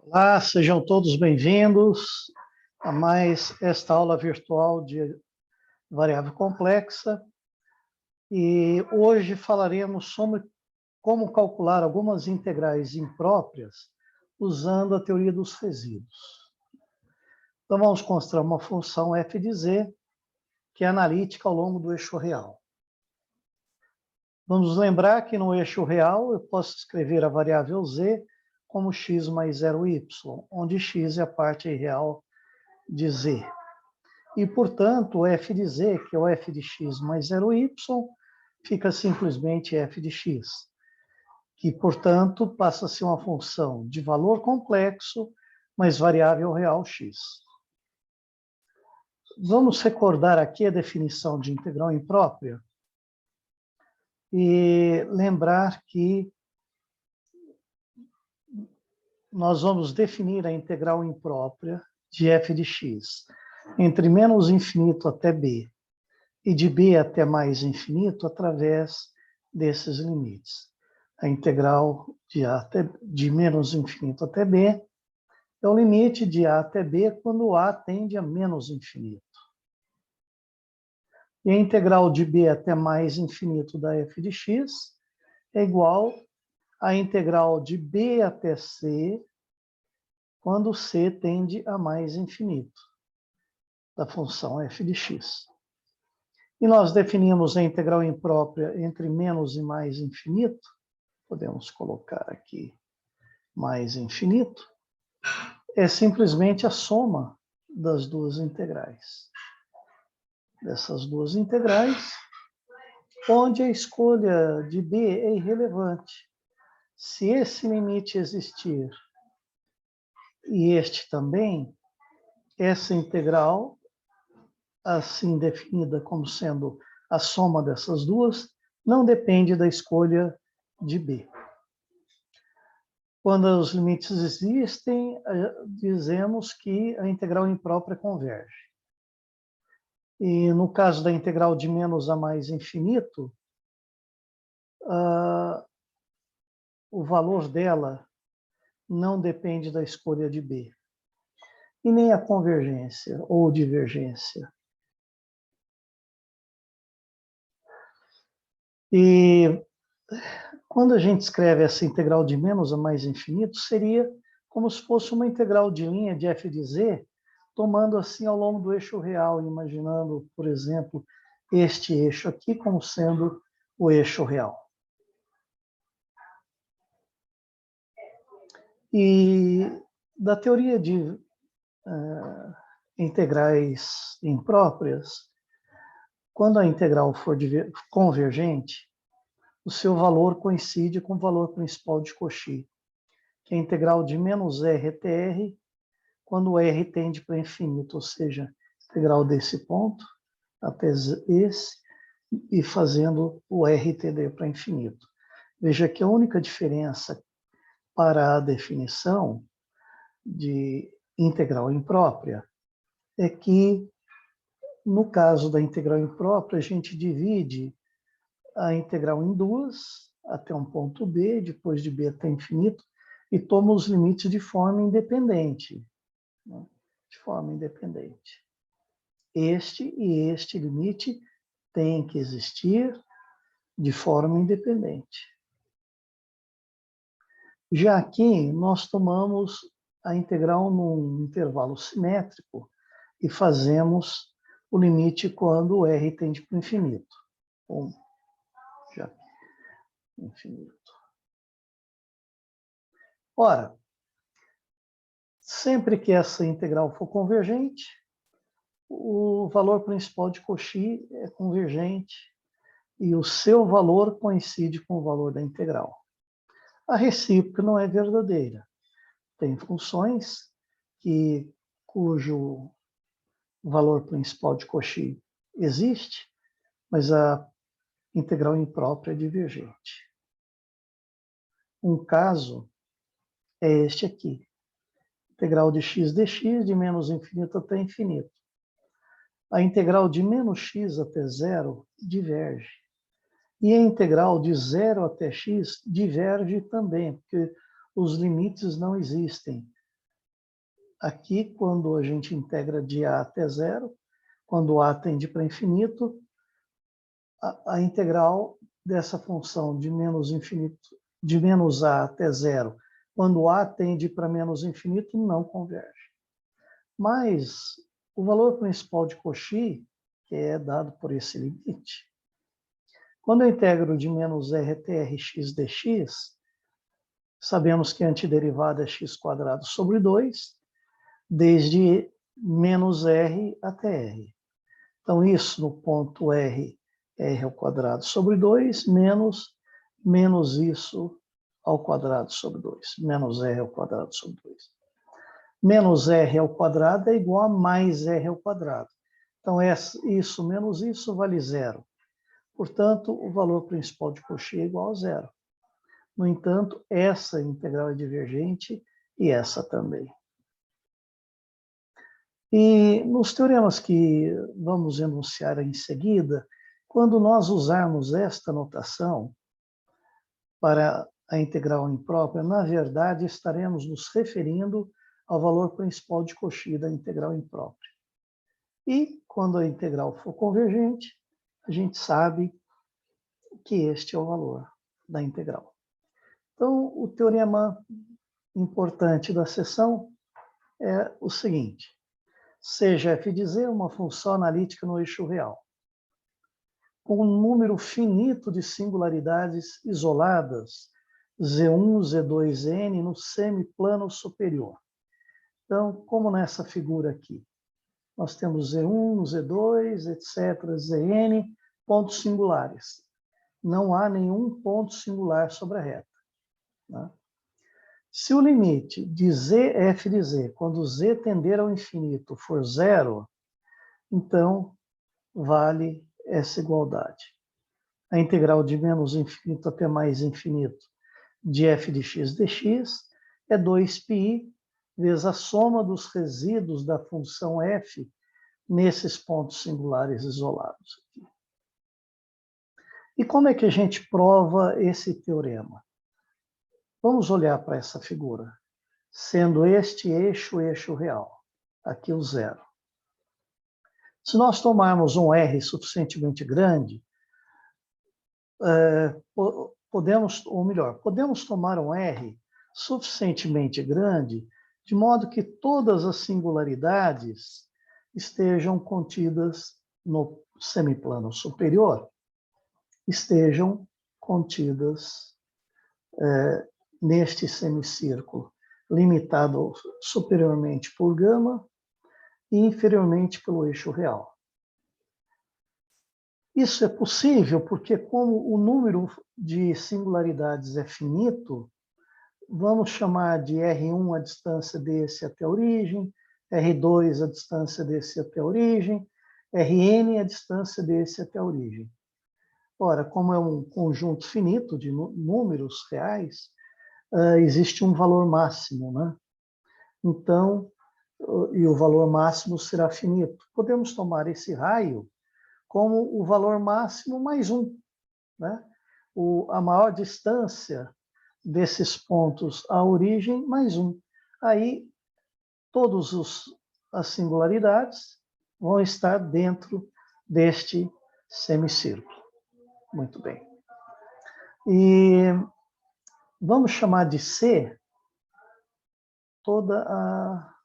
Olá, sejam todos bem-vindos a mais esta aula virtual de variável complexa. E hoje falaremos sobre como calcular algumas integrais impróprias usando a teoria dos resíduos. Então vamos construir uma função f de z que é analítica ao longo do eixo real. Vamos lembrar que no eixo real eu posso escrever a variável z como x mais 0y, onde x é a parte real de z. E, portanto, o f de z, que é o f de x mais 0y, fica simplesmente f de x, que, portanto, passa a ser uma função de valor complexo, mas variável real x. Vamos recordar aqui a definição de integral imprópria e lembrar que nós vamos definir a integral imprópria de f de x entre menos infinito até b e de b até mais infinito através desses limites. A integral de menos infinito até b é o limite de a até b quando a tende a menos infinito. E a integral de b até mais infinito da f de x é igual à integral de b até c quando c tende a mais infinito da função f de x. E nós definimos a integral imprópria entre menos e mais infinito. Podemos colocar aqui mais infinito. É simplesmente a soma das duas integrais. Dessas duas integrais, onde a escolha de b é irrelevante. Se esse limite existir e este também, essa integral, assim definida como sendo a soma dessas duas, não depende da escolha de b. Quando os limites existem, dizemos que a integral imprópria converge. E no caso da integral de menos a mais infinito, o valor dela não depende da escolha de b. E nem a convergência ou divergência. E quando a gente escreve essa integral de menos a mais infinito, seria como se fosse uma integral de linha de f de z, tomando assim ao longo do eixo real, imaginando, por exemplo, este eixo aqui como sendo o eixo real. E da teoria de integrais impróprias, quando a integral for convergente, o seu valor coincide com o valor principal de Cauchy, que é a integral de menos r até r, quando o r tende para infinito, ou seja, integral desse ponto até esse, e fazendo o r tender para infinito. Veja que a única diferença para a definição de integral imprópria é que, no caso da integral imprópria, a gente divide a integral em duas, até um ponto b, depois de b até infinito, e toma os limites de forma independente. Né? De forma independente. Este e este limite têm que existir de forma independente. Já aqui, nós tomamos a integral num intervalo simétrico e fazemos o limite quando o r tende para o infinito. Bom, já infinito. Ora, sempre que essa integral for convergente, o valor principal de Cauchy é convergente e o seu valor coincide com o valor da integral. A recíproca não é verdadeira. Tem funções cujo valor principal de Cauchy existe, mas a integral imprópria é divergente. Um caso é este aqui. Integral de x dx de menos infinito até infinito. A integral de menos x até zero diverge. E a integral de 0 até x diverge também, porque os limites não existem aqui, quando a gente integra de A até zero, quando A tende para infinito, a integral dessa função de menos infinito, de menos A até zero, quando A tende para menos infinito, não converge. Mas o valor principal de Cauchy, que é dado por esse limite, quando eu integro de menos R até Rx dx, sabemos que a antiderivada é x² sobre 2, desde menos R até R. Então, isso no ponto R, R² sobre 2, menos isso ao quadrado sobre 2, menos R ao quadrado sobre 2. Menos R ao quadrado é igual a mais R ao quadrado. Então, isso menos isso vale zero. Portanto, o valor principal de Cauchy é igual a zero. No entanto, essa integral é divergente e essa também. E nos teoremas que vamos enunciar em seguida, quando nós usarmos esta notação para a integral imprópria, na verdade, estaremos nos referindo ao valor principal de Cauchy da integral imprópria. E, quando a integral for convergente, a gente sabe que este é o valor da integral. Então, o teorema importante da seção é o seguinte: seja f de z uma função analítica no eixo real, com um número finito de singularidades isoladas, Z1, Z2, Zn, no semiplano superior. Então, como nessa figura aqui, nós temos Z1, Z2, etc., Zn, pontos singulares. Não há nenhum ponto singular sobre a reta. Né? Se o limite de z f de z, quando z tender ao infinito, for zero, então vale essa igualdade. A integral de menos infinito até mais infinito de f de x dx é 2πi vezes a soma dos resíduos da função f nesses pontos singulares isolados. E como é que a gente prova esse teorema? Vamos olhar para essa figura, sendo este eixo o eixo real, aqui o zero. Se nós tomarmos um R suficientemente grande, podemos tomar um R suficientemente grande, de modo que todas as singularidades estejam contidas no semiplano superior, estejam contidas neste semicírculo, limitado superiormente por gama e inferiormente pelo eixo real. Isso é possível porque, como o número de singularidades é finito, vamos chamar de R1 a distância desse até a origem, R2 a distância desse até a origem, Rn a distância desse até a origem. Ora, como é um conjunto finito de números reais, existe um valor máximo, né? Então, e o valor máximo será finito. Podemos tomar esse raio como o valor máximo mais um, né? A maior distância desses pontos à origem mais um. Aí, todas as singularidades vão estar dentro deste semicírculo. Muito bem. E vamos chamar de C toda a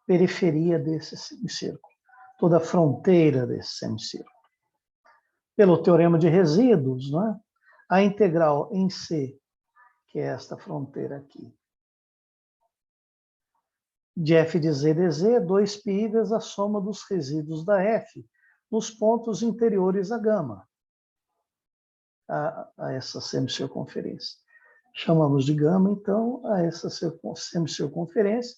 periferia desse semicírculo, toda a fronteira desse semicírculo. Pelo teorema de resíduos, né, a integral em C, que é esta fronteira aqui, de f de z dz é 2πi vezes a soma dos resíduos da f nos pontos interiores à gama, a essa semicircunferência. Chamamos de gama, então, a essa semicircunferência,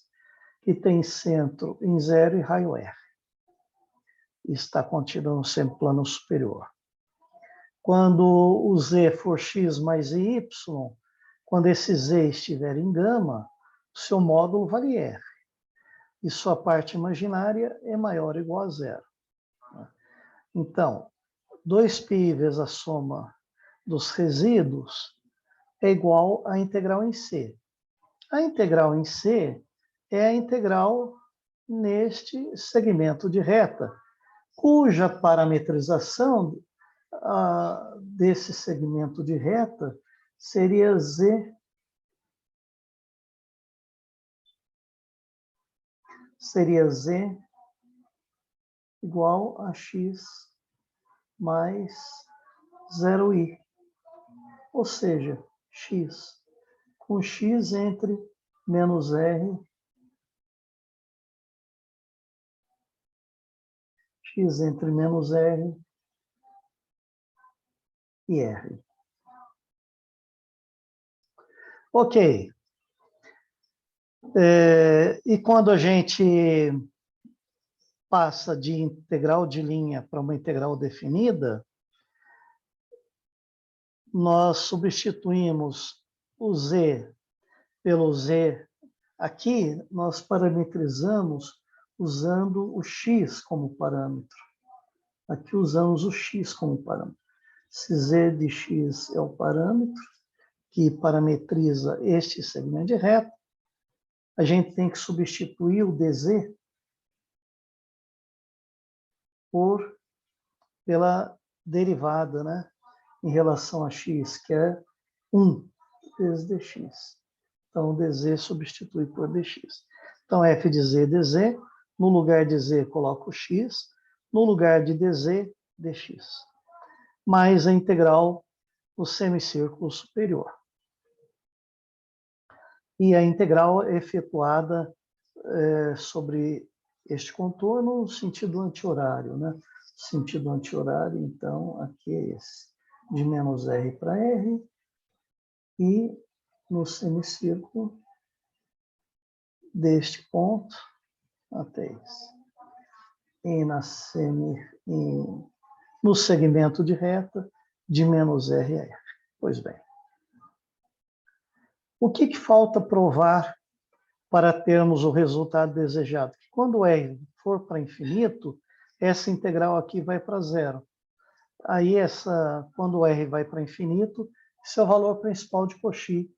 que tem centro em zero e raio R. Está contida no semiplano superior. Quando o z for x mais y, quando esse z estiver em gama, o seu módulo vale R. E sua parte imaginária é maior ou igual a zero. Então, 2π vezes a soma dos resíduos é igual à integral em C. A integral em C é a integral neste segmento de reta, cuja parametrização desse segmento de reta seria z igual a x mais 0i, ou seja, x com x entre menos r, x entre menos r e r. Ok. E quando a gente passa de integral de linha para uma integral definida, nós substituímos o z pelo z. Aqui nós parametrizamos usando o x como parâmetro. Aqui usamos o x como parâmetro. Se z de x é o parâmetro que parametriza este segmento de reta, a gente tem que substituir o dz pela derivada, né, em relação a x, que é 1 vezes dx. Então, dz substitui por dx. Então, f de z, dz. No lugar de z, coloco x. No lugar de dz, dx. Mais a integral do semicírculo superior. E a integral é efetuada sobre este contorno no sentido anti-horário, né? Sentido anti-horário, então, aqui é esse. De menos r para r. E no semicírculo, deste ponto até esse. E no segmento de reta, de menos r a r. Pois bem. O que falta provar para termos o resultado desejado? Que quando r for para infinito, essa integral aqui vai para zero. Aí, quando r vai para infinito, esse é o valor principal de Cauchy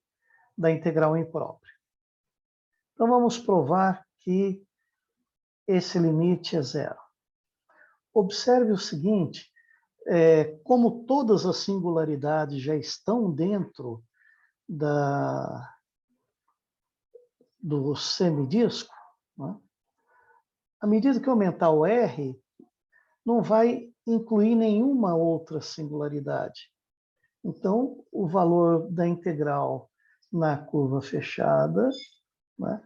da integral imprópria. Então, vamos provar que esse limite é zero. Observe o seguinte, como todas as singularidades já estão dentro do semidisco, né? À medida que aumentar o R, não vai incluir nenhuma outra singularidade. Então, o valor da integral na curva fechada, né,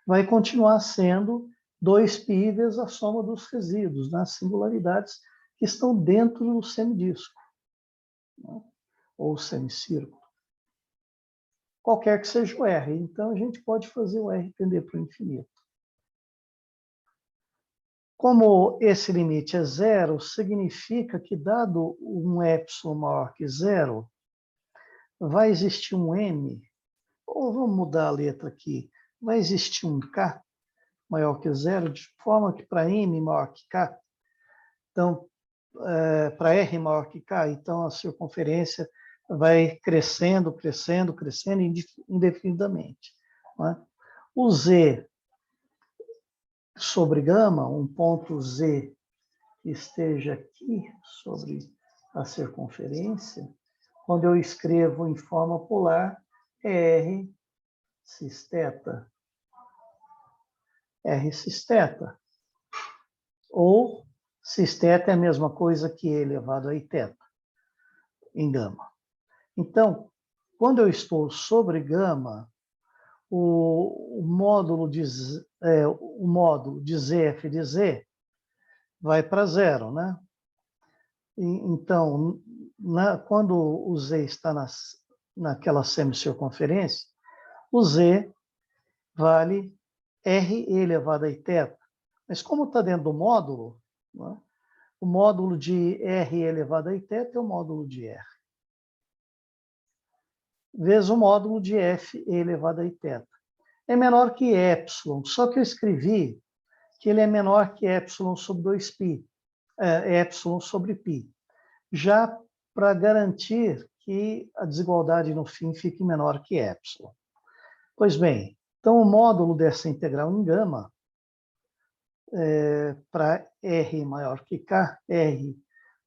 vai continuar sendo 2π vezes a soma dos resíduos, nas singularidades que estão dentro do semidisco, né, ou semicírculo. Qualquer que seja o R. Então, a gente pode fazer o R tender para o infinito. Como esse limite é zero, significa que, dado um epsilon maior que zero, vai existir um m, ou vamos mudar a letra aqui, vai existir um k maior que zero, de forma que para m maior que k, então, para r maior que k, então a circunferência vai crescendo, crescendo, crescendo indefinidamente, né? O z sobre gama, um ponto z que esteja aqui sobre a circunferência, quando eu escrevo em forma polar, é r cis θ. R cis θ. Ou cis θ é a mesma coisa que e elevado a iθ, em gama. Então, quando eu estou sobre gama, o módulo de zf de z vai para zero, né? Então, quando o z está naquela semicircunferência, o z vale r elevado a iθ. Mas como está dentro do módulo, né, o módulo de r elevado a iθ é o módulo de r, vezes o módulo de f elevado a iθ. É menor que epsilon, só que eu escrevi que ele é menor que epsilon sobre 2π, epsilon sobre π, já para garantir que a desigualdade no fim fique menor que epsilon. Pois bem, Então, o módulo dessa integral em gama, para R maior que K, R,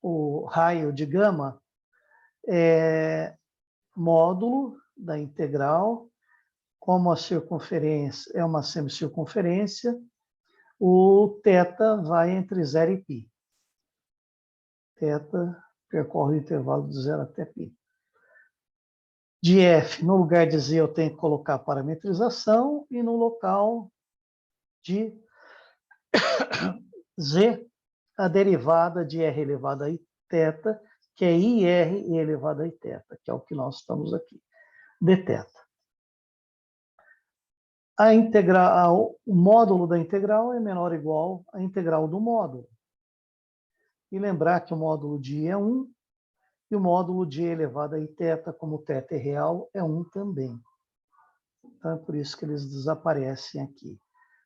o raio de gama, é módulo da integral, como a circunferência é uma semicircunferência, o θ vai entre 0 e π. Θ percorre o intervalo de 0 até π. De F, no lugar de Z, eu tenho que colocar a parametrização, e no local de Z, a derivada de R elevado a θ, que é IR elevado a θ, que é o que nós estamos aqui, dθ. A integral, o módulo da integral é menor ou igual à integral do módulo. E lembrar que o módulo de I é 1, e o módulo de E elevado a θ, como θ é real, é 1 também. Então, é por isso que eles desaparecem aqui.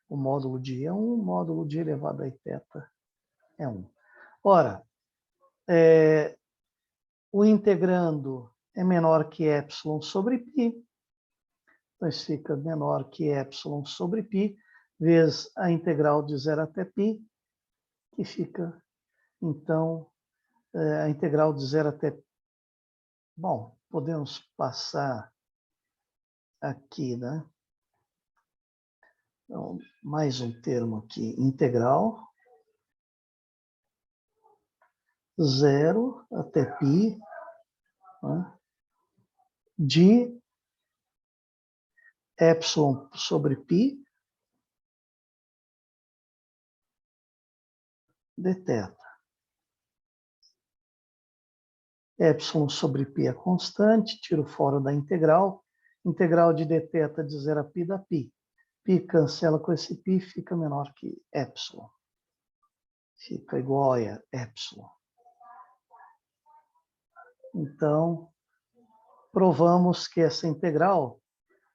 O módulo de I é 1, o módulo de E elevado a θ é 1. Ora, o integrando é menor que ε sobre π. Então, isso fica menor que ε sobre π, vezes a integral de 0 até π, que fica, então, a integral de 0 até... Bom, podemos passar aqui, né? Então, mais um termo aqui, integral, 0 até π, né? De ε sobre π, dθ. ε sobre π é constante, tiro fora da integral. Integral de dθ de 0 a π dá π. Π cancela com esse π, fica menor que ε. Fica igual a ε. Então, provamos que essa integral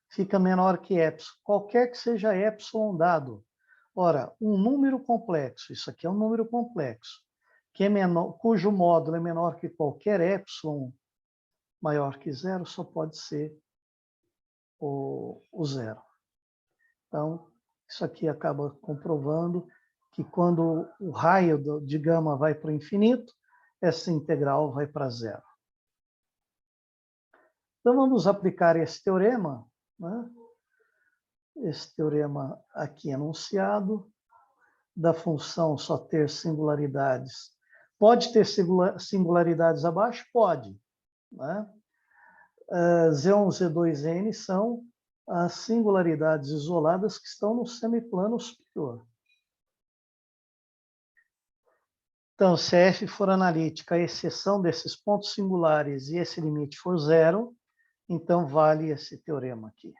fica menor que ε, qualquer que seja ε dado. Ora, um número complexo, isso aqui é um número complexo, que é menor, cujo módulo é menor que qualquer ε maior que zero, só pode ser o zero. Então, isso aqui acaba comprovando que quando o raio de gama vai para o infinito, essa integral vai para zero. Então, vamos aplicar esse teorema, né? Esse teorema aqui enunciado, da função só ter singularidades. Pode ter singularidades abaixo? Pode, né? Z1, Z2, N são as singularidades isoladas que estão no semiplano superior. Então, se F for analítica, a exceção desses pontos singulares e esse limite for zero, então vale esse teorema aqui.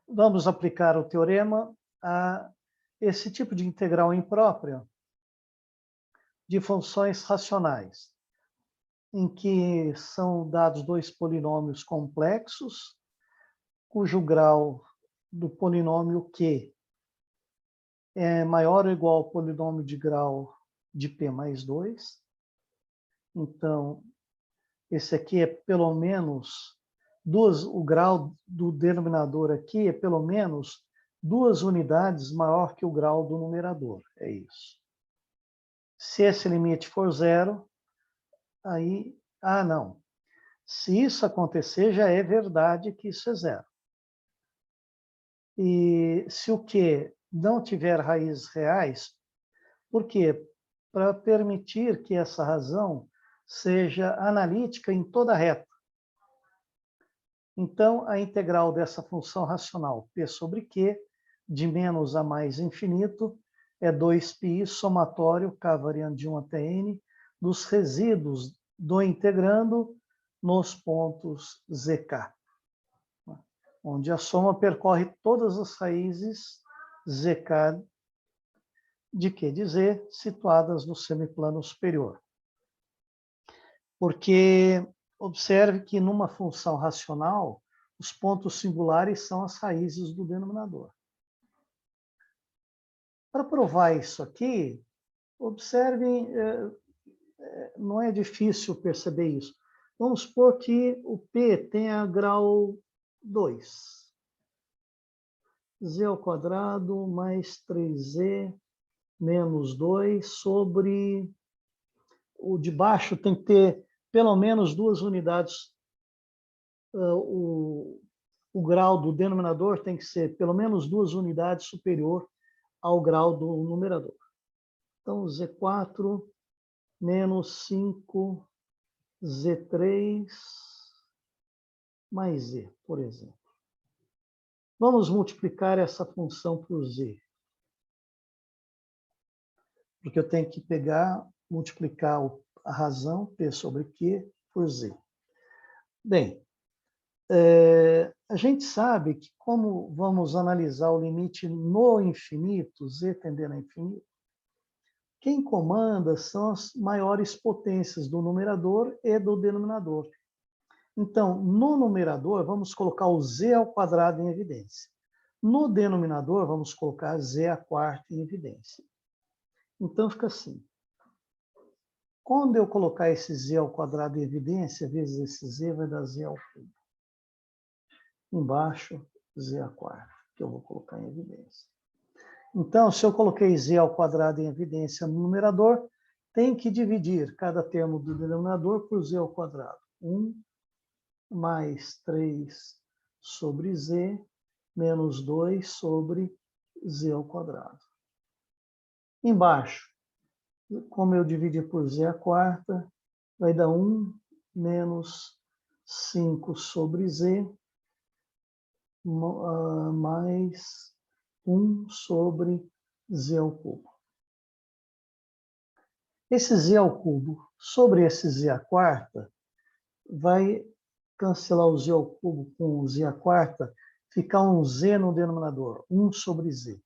Vamos aplicar o teorema a esse tipo de integral imprópria de funções racionais, em que são dados dois polinômios complexos, cujo grau do polinômio Q é maior ou igual ao polinômio de grau de P mais 2. Então, esse aqui é pelo menos o grau do denominador aqui é pelo menos 2 unidades maior que o grau do numerador. É isso. Se esse limite for zero, aí... Ah, não. Se isso acontecer, já é verdade que isso é zero. E se o Q não tiver raízes reais, por quê? Para permitir que essa razão seja analítica em toda reta. Então, a integral dessa função racional P sobre Q, de menos a mais infinito, é 2π somatório, K variando de 1 até N, dos resíduos do integrando nos pontos ZK, onde a soma percorre todas as raízes ZK de Q de Z, situadas no semiplano superior. Porque observe que numa função racional, os pontos singulares são as raízes do denominador. Para provar isso aqui, observem, não é difícil perceber isso. Vamos supor que o P tenha grau 2. Z ao quadrado mais 3Z menos 2 sobre... O de baixo tem que ter pelo menos 2 unidades. O grau do denominador tem que ser pelo menos 2 unidades superior ao grau do numerador. Então, Z4 menos 5Z3 mais Z, por exemplo. Vamos multiplicar essa função por Z. Porque eu tenho que multiplicar a razão, P sobre Q, por Z. Bem, a gente sabe que como vamos analisar o limite no infinito, Z tendendo a infinito, quem comanda são as maiores potências do numerador e do denominador. Então, no numerador, vamos colocar o Z ao quadrado em evidência. No denominador, vamos colocar Z à quarta em evidência. Então, fica assim. Quando eu colocar esse Z ao quadrado em evidência, vezes esse Z vai dar Z ao cubo. Embaixo, Z à quarta, que eu vou colocar em evidência. Então, se eu coloquei Z ao quadrado em evidência no numerador, tem que dividir cada termo do denominador por Z ao quadrado. 1 mais 3 sobre Z, menos 2 sobre Z ao quadrado. Embaixo, como eu dividi por Z à quarta, vai dar 1 menos 5 sobre Z, mais 1 sobre Z ao cubo. Esse Z ao cubo sobre esse Z à quarta vai cancelar o Z ao cubo com o Z à quarta, ficar um Z no denominador, 1 sobre Z.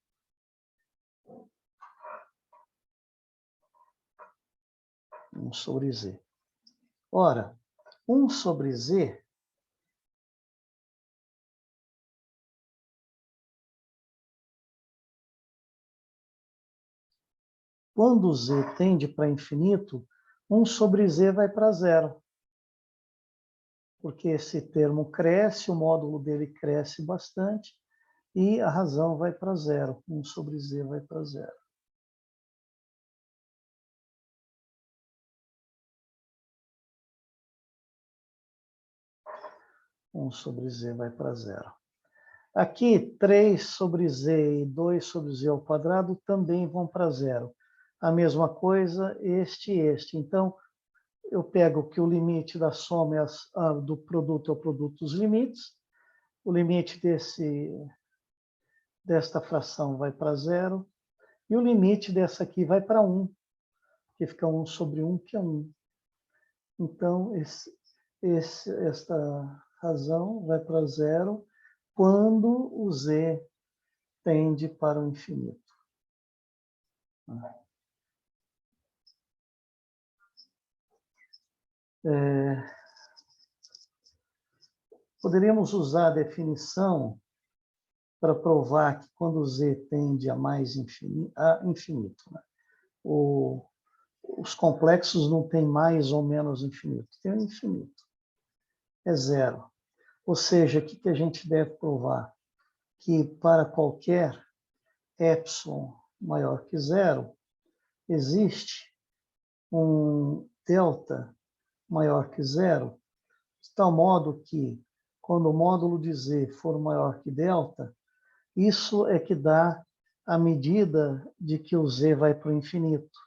Sobre Z. Ora, 1 sobre Z quando Z tende para infinito, 1 sobre Z vai para zero. Porque esse termo cresce, o módulo dele cresce bastante, e a razão vai para zero. 1 sobre Z vai para zero. Um sobre Z vai para zero. Aqui, 3 sobre Z e 2 sobre Z ao quadrado também vão para zero. A mesma coisa, este e este. Então, eu pego que o limite da soma do produto é o produto dos limites. O limite desta fração vai para zero. E o limite dessa aqui vai para 1, que fica 1 sobre 1, que é 1. Então, esta razão vai para zero quando o Z tende para o infinito. Poderíamos usar a definição para provar que quando Z tende a infinito, né? Os complexos não têm mais ou menos infinito, tem um infinito. É zero. Ou seja, o que a gente deve provar? Que para qualquer epsilon maior que zero, existe um delta maior que zero, de tal modo que, quando o módulo de Z for maior que delta, isso é que dá a medida de que o Z vai para o infinito.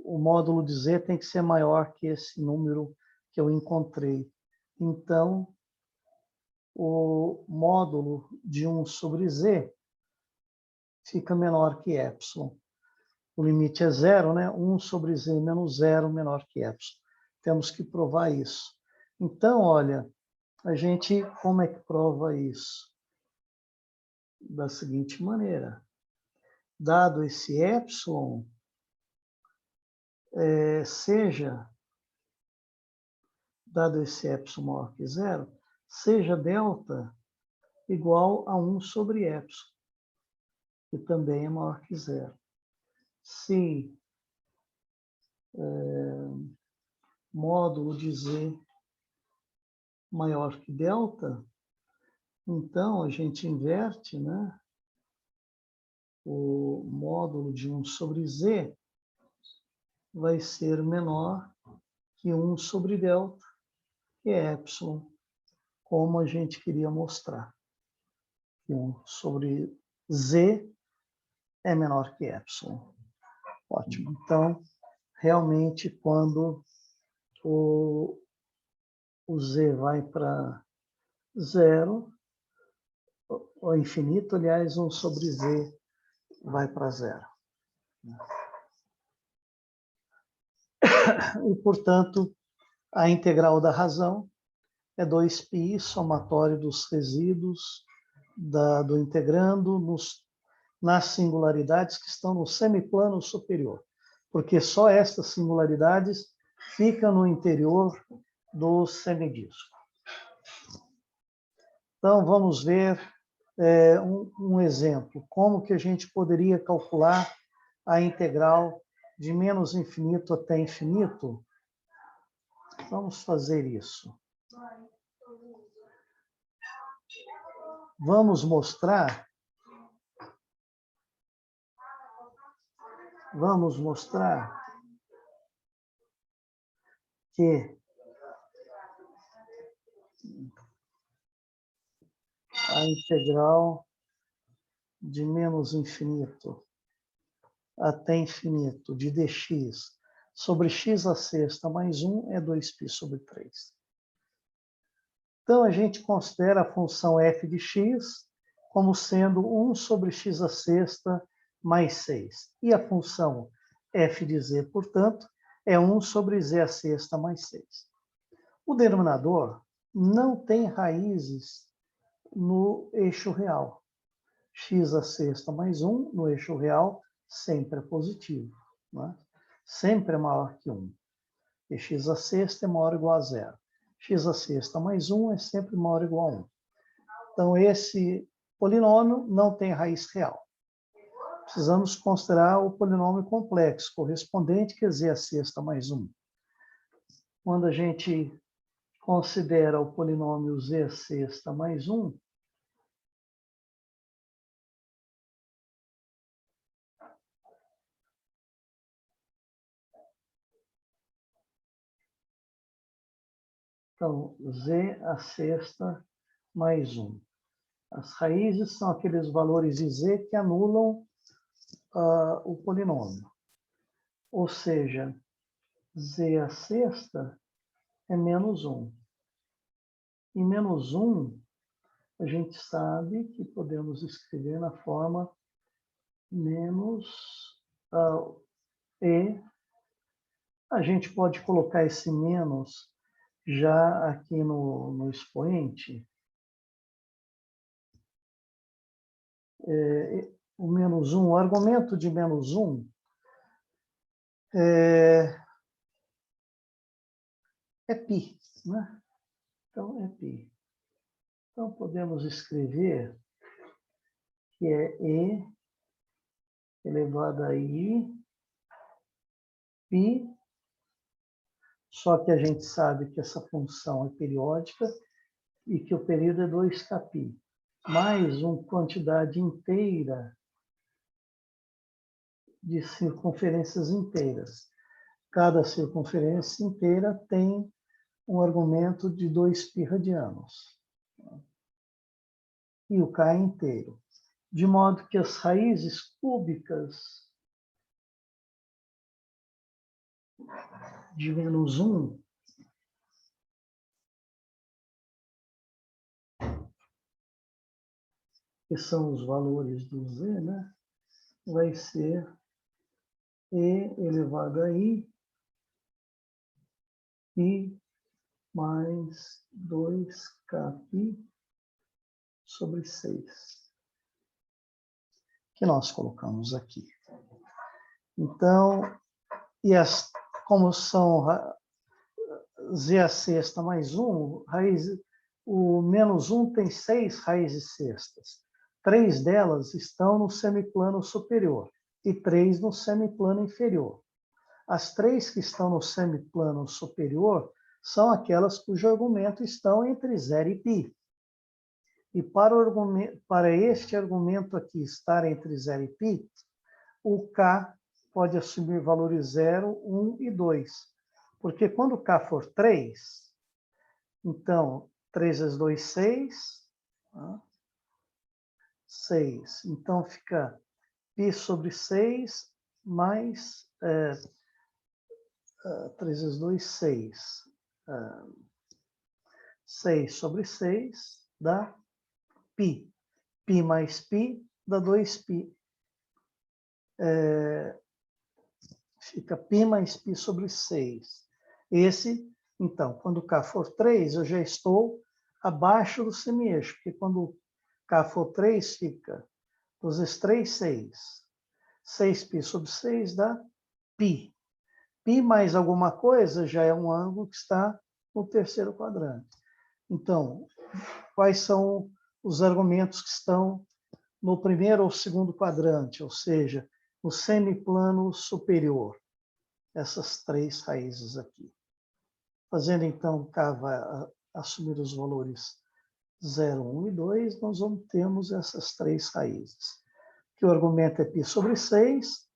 O módulo de Z tem que ser maior que esse número que eu encontrei. Então, o módulo de 1 sobre Z fica menor que epsilon. O limite é zero, né? 1 sobre Z menos zero menor que epsilon. Temos que provar isso. Então, olha, como é que prova isso? Da seguinte maneira. Dado esse epsilon, dado esse epsilon maior que zero, seja delta igual a 1 sobre epsilon, que também é maior que zero. Se módulo de z maior que delta, então a gente inverte, né? O módulo de 1 sobre z vai ser menor que 1 sobre delta, que é epsilon, como a gente queria mostrar. Que 1 sobre z é menor que epsilon. Ótimo. Então, realmente, quando o z vai para zero, o infinito, aliás, 1 sobre z vai para zero. E, portanto, a integral da razão é 2π, somatório dos resíduos do integrando nas singularidades que estão no semiplano superior, porque só estas singularidades ficam no interior do semidisco. Então, vamos ver um exemplo. Como que a gente poderia calcular a integral de menos infinito até infinito? Vamos fazer isso. Vamos mostrar que a integral de menos infinito até infinito de dx sobre x à sexta mais 1 é 2π sobre 3. Então, a gente considera a função f de x como sendo 1 sobre x à sexta mais 6. E a função f de z, portanto, é 1 sobre z à sexta mais 6. O denominador não tem raízes no eixo real. X à sexta mais 1 no eixo real sempre é positivo, né? Sempre é maior que 1. E x à sexta é maior ou igual a zero. X à sexta mais 1 é sempre maior ou igual a 1. Então, esse polinômio não tem raiz real. Precisamos considerar o polinômio complexo correspondente, que é z à sexta mais 1. Quando a gente considera o polinômio z à sexta mais 1, então, z à sexta mais 1. As raízes são aqueles valores de z que anulam o polinômio. Ou seja, z à sexta é menos 1. E menos 1, a gente sabe que podemos escrever na forma menos e. A gente pode colocar esse menos já aqui no expoente. O menos 1, o argumento de menos 1 é π, né? Então, é π. Então, podemos escrever que é e elevado a i, π, só que a gente sabe que essa função é periódica e que o período é 2kπ, mais uma quantidade inteira de circunferências inteiras. Cada circunferência inteira tem um argumento de 2π radianos. E o K é inteiro. De modo que as raízes cúbicas de menos 1 que são os valores do z, né? Vai ser e elevado a i mais 2kπ sobre 6, que nós colocamos aqui. Então, como são z à sexta mais 1, o menos 1 tem 6 raízes sextas. 3 delas estão no semiplano superior e 3 no semiplano inferior. As três que estão no semiplano superior são aquelas cujo argumento estão entre 0 e π. E para este argumento aqui estar entre 0 e π, o K pode assumir valores 0, 1 e 2. Porque quando K for 3, então 3 vezes 2, 6. 6. Então fica π sobre 6 mais 3 vezes 2, 6. 6 sobre 6 dá π. Π mais π dá 2π. Fica π mais π sobre 6. Então, quando K for 3, eu já estou abaixo do semi-eixo, porque quando K for 3, fica 2 vezes 3, 6. 6π sobre 6 dá π. Π mais alguma coisa já é um ângulo que está no terceiro quadrante. Então, quais são os argumentos que estão no primeiro ou segundo quadrante, ou seja, no semiplano superior? Essas três raízes aqui. Fazendo então, K vai assumir os valores 0, 1 e 2, nós obtemos essas três raízes. Que o argumento é π sobre 6.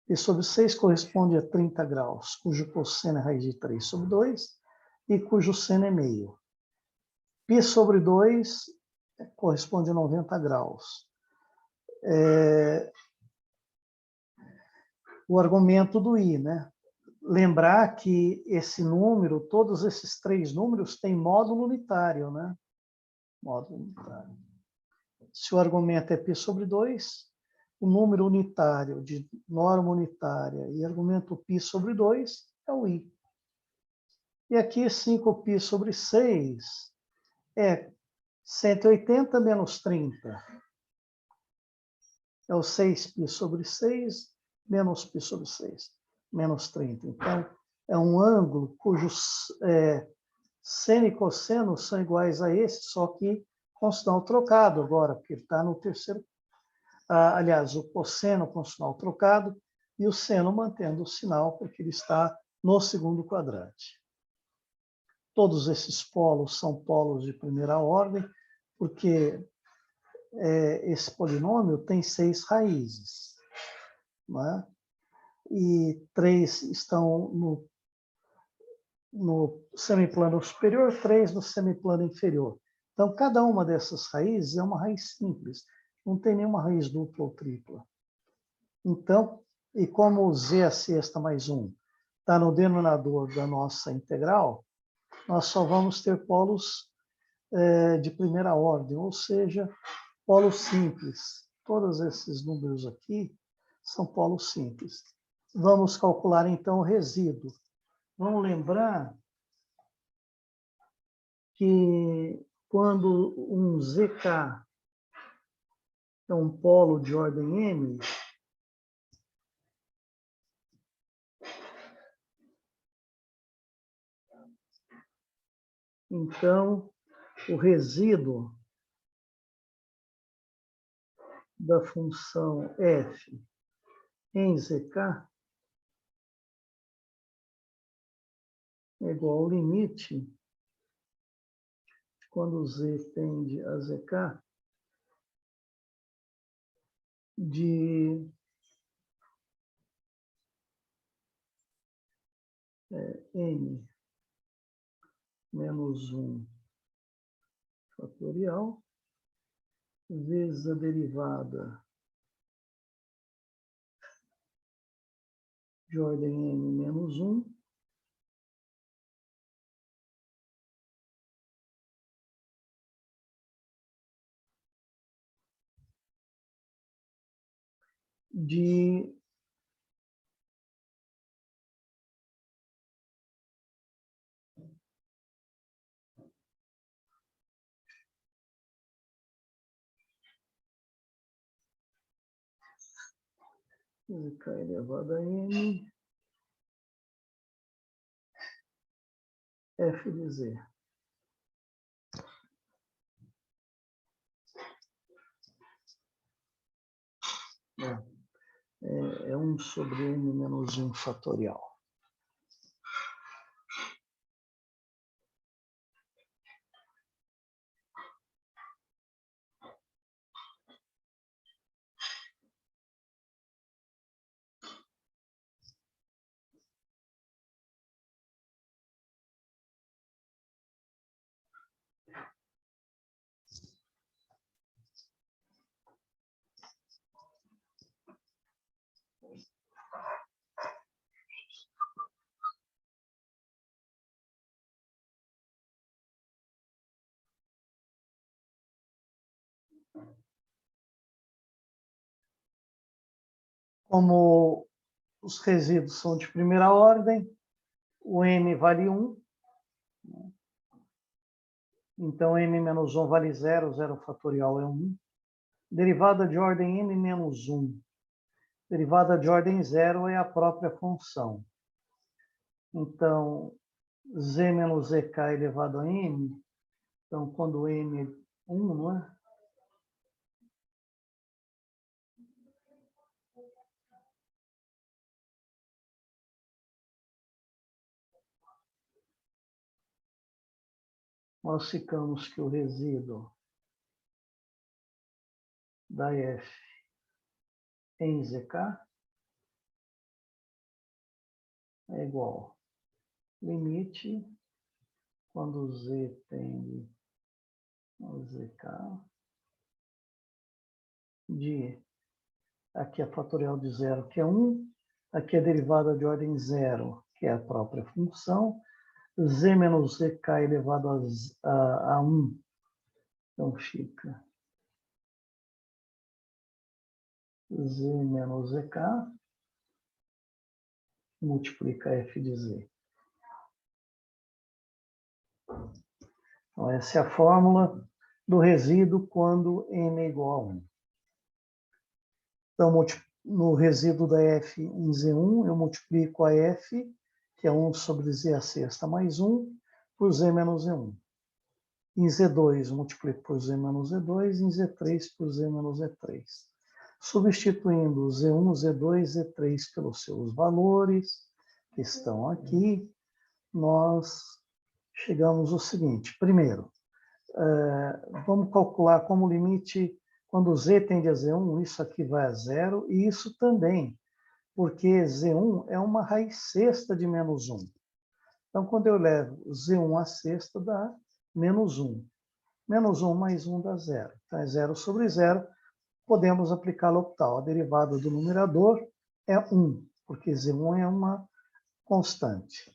Π sobre 6 corresponde a 30 graus, cujo cosseno é raiz de 3 sobre 2 e cujo seno é meio. Π sobre 2 corresponde a 90 graus. O argumento do I, né? Lembrar que esse número, todos esses três números têm módulo unitário, né? Módulo unitário. Se o argumento é π sobre 2, o número unitário de norma unitária e argumento π sobre 2 é o I. E aqui 5π sobre 6 é 180 menos 30. É o 6π sobre 6 menos π sobre 6, menos 30. Então, é um ângulo cujos seno e cosseno são iguais a esse, só que com sinal trocado agora, porque ele está no terceiro. Aliás, o cosseno com sinal trocado e o seno mantendo o sinal, porque ele está no segundo quadrante. Todos esses polos são polos de primeira ordem, porque esse polinômio tem 6 raízes, né? E 3 estão no semiplano superior, 3 no semiplano inferior. Então, cada uma dessas raízes é uma raiz simples, não tem nenhuma raiz dupla ou tripla. Então, e como z a sexta mais 1 está no denominador da nossa integral, nós só vamos ter polos de primeira ordem, ou seja, polos simples. Todos esses números aqui são polos simples. Vamos calcular, então, o resíduo. Vamos lembrar que quando um ZK é um polo de ordem M, então o resíduo da função f em ZK é igual ao limite, quando z tende a ZK, de n menos 1 fatorial vezes a derivada de ordem n menos 1 de ZK elevado a n f de z. é 1 sobre n menos 1 fatorial. Como os resíduos são de primeira ordem, o n vale 1. Então, n menos 1 vale 0, 0 fatorial é 1. Derivada de ordem n menos 1. Derivada de ordem 0 é a própria função. Então, z menos ek elevado a n. Então, quando n é 1, não é? Nós ficamos que o resíduo da f em zk é igual limite quando z tende a zk de, aqui a fatorial de 0, que é 1, aqui a derivada de ordem 0, que é a própria função, z menos zk elevado a 1. Então fica z menos zk multiplica f de z. Então essa é a fórmula do resíduo quando n é igual a 1. Então, no resíduo da f em z1, eu multiplico a f, que é 1 sobre z a sexta mais 1, por z menos z1. Em z2, multiplico por z menos z2, em z3 por z menos z3. Substituindo z1, z2, z3 pelos seus valores, que estão aqui, nós chegamos ao seguinte. Primeiro, vamos calcular como limite, quando z tende a z1, isso aqui vai a 0, e isso também, porque z1 é uma raiz sexta de menos 1. Então, quando eu levo z1 à sexta, dá menos 1. Menos 1 mais 1 dá 0. Então, é 0 sobre 0. Podemos aplicar L'Hopital. A derivada do numerador é 1, porque z1 é uma constante,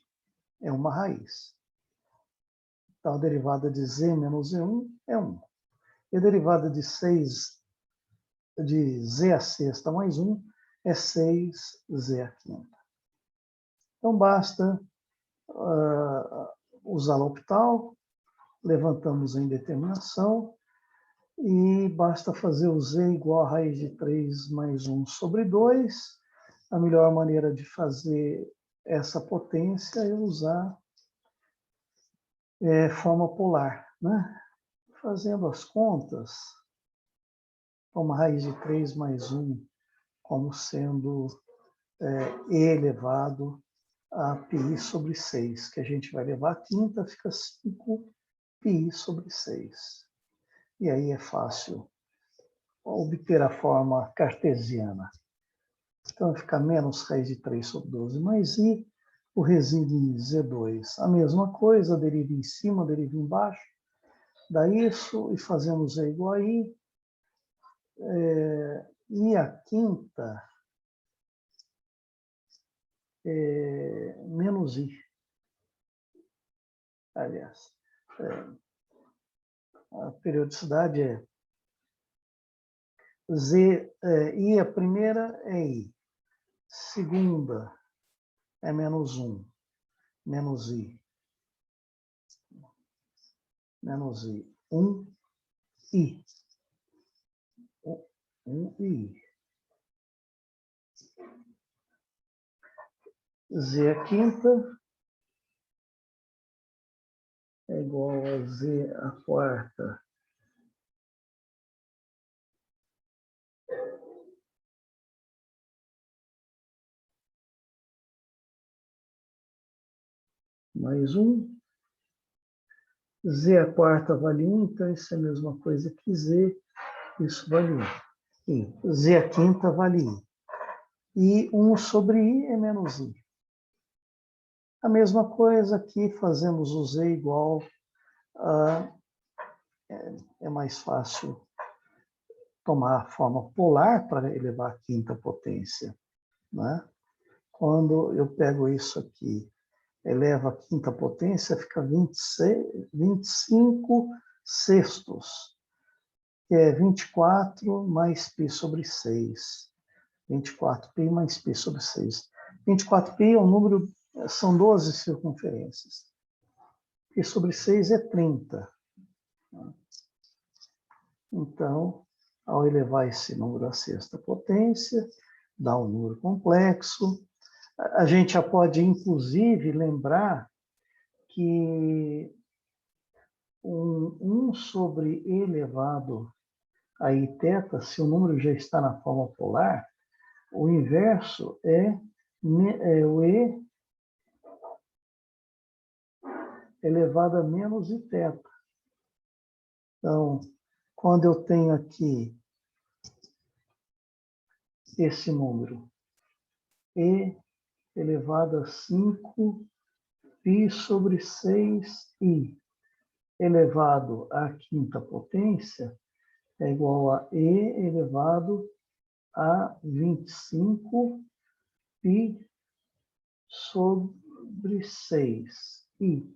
é uma raiz. Então, a derivada de z menos z1 é 1. E a derivada de 6 de z à sexta mais 1 é 6z à quinta. Então, basta usar L'Hopital, levantamos a indeterminação, e basta fazer o z igual a raiz de 3 mais 1 sobre 2. A melhor maneira de fazer essa potência é usar forma polar, né? Fazendo as contas, uma raiz de 3 mais 1 como sendo e elevado a π sobre 6, que a gente vai levar a quinta, fica 5π sobre 6. E aí é fácil obter a forma cartesiana. Então, fica menos raiz de 3 sobre 12 mais i, o resíduo em z2. A mesma coisa, deriva em cima, deriva embaixo. Dá isso e fazemos z igual a i. E a quinta é menos i. Aliás, a periodicidade é z, i a primeira é i. Segunda é menos 1, menos i. Menos i. 1 i. 1 i. Z a quinta é igual a z a quarta mais 1. Z a quarta vale 1, então isso é a mesma coisa que Z, isso vale 1. E Z a quinta vale I. E 1 sobre I é menos I. A mesma coisa aqui, fazemos o Z igual a... É mais fácil tomar a forma polar para elevar a quinta potência, né? Quando eu pego isso aqui, eleva a quinta potência, fica 25 sextos, que é 24 mais π sobre 6. 24π mais π sobre 6. 24π é um número, são 12 circunferências. Π sobre 6 é 30. Então, ao elevar esse número à sexta potência, dá um número complexo. A gente já pode, inclusive, lembrar que 1 sobre e elevado a iθ, se o número já está na forma polar, o inverso é o e elevado a menos iθ. Então, quando eu tenho aqui esse número, e elevado a 5 π sobre 6i elevado à quinta potência é igual a e elevado a 25 π sobre 6i.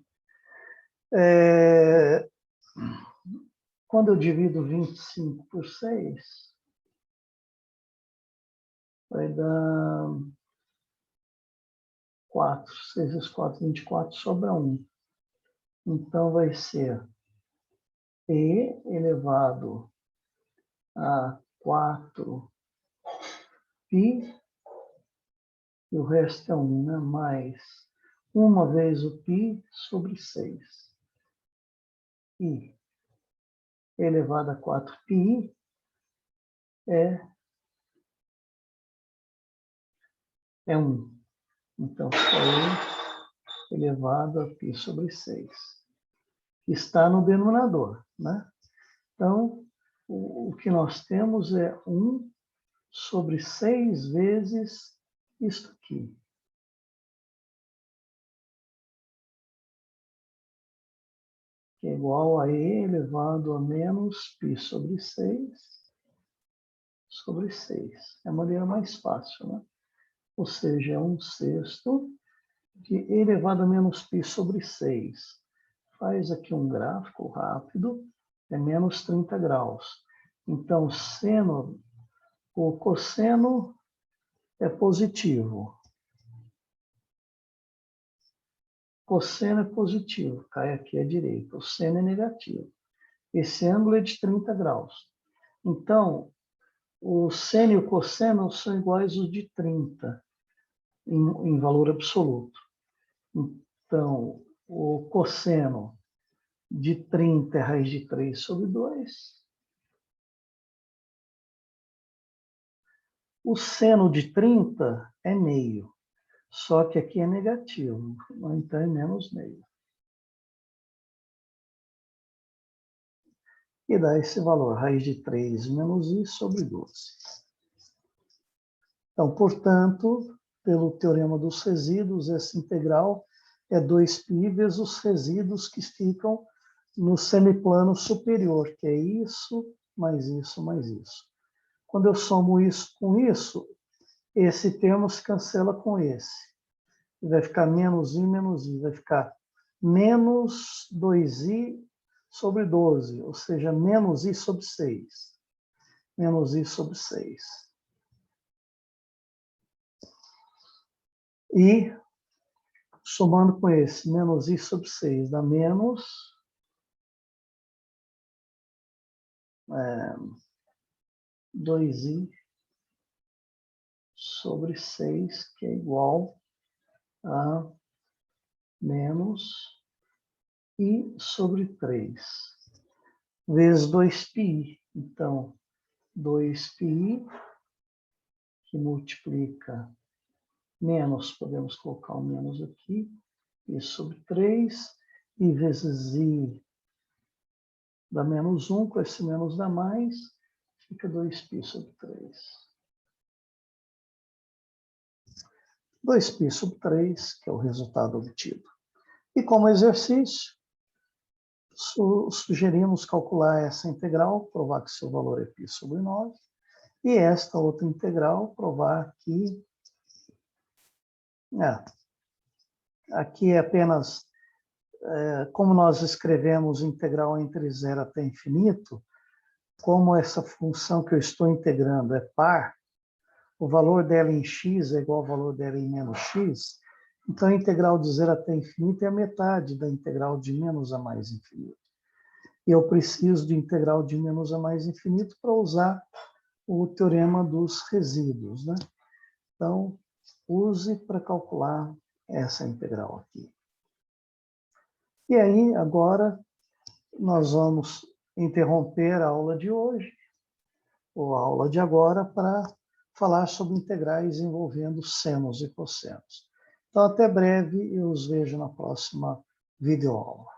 Quando eu divido 25 por 6, vai dar 4. 6 vezes 4, 24, sobra 1. Então, vai ser e elevado a 4 π, e o resto é 1, né? Mais 1 vez o π sobre 6. I elevado a 4π é 1. Então, foi elevado a π sobre 6. Está no denominador, né? Então, o que nós temos é 1 sobre 6 vezes isto aqui. Que é igual a e elevado a menos π sobre 6 sobre 6. É a maneira mais fácil, né? Ou seja, é 1/6 de e elevado a menos π sobre 6. Faz aqui um gráfico rápido, é menos 30 graus. Então, o cosseno é positivo. Cosseno é positivo, cai aqui à direita. O seno é negativo. Esse ângulo é de 30 graus. Então, o seno e o cosseno são iguais os de 30, em valor absoluto. Então, o cosseno de 30 é raiz de 3 sobre 2. O seno de 30 é meio, só que aqui é negativo, então é menos meio. E dá esse valor, raiz de 3 menos i sobre 12. Então, portanto, pelo teorema dos resíduos, essa integral é 2π vezes os resíduos que ficam no semiplano superior, que é isso, mais isso, mais isso. Quando eu somo isso com isso, esse termo se cancela com esse. Vai ficar menos i, vai ficar menos 2i sobre 12, ou seja, menos i sobre 6. Menos i sobre 6. E, somando com esse, menos i sobre 6 dá menos 2i sobre 6, que é igual a menos i sobre 3, vezes 2π. Então, 2π, que multiplica menos, podemos colocar o menos aqui, π sobre 3, i vezes i dá menos 1, com esse menos dá mais, fica 2π sobre 3. 2π sobre 3, que é o resultado obtido. E como exercício, sugerimos calcular essa integral, provar que seu valor é π sobre 9, e esta outra integral, provar que aqui é apenas, como nós escrevemos integral entre 0 até infinito, como essa função que eu estou integrando é par, o valor dela em x é igual ao valor dela em menos x, então a integral de 0 até infinito é a metade da integral de menos a mais infinito. E eu preciso de integral de menos a mais infinito para usar o teorema dos resíduos, né? Então, use para calcular essa integral aqui. E aí, agora, nós vamos interromper a aula de hoje, ou a aula de agora, para falar sobre integrais envolvendo senos e cossenos. Então, até breve, eu os vejo na próxima videoaula.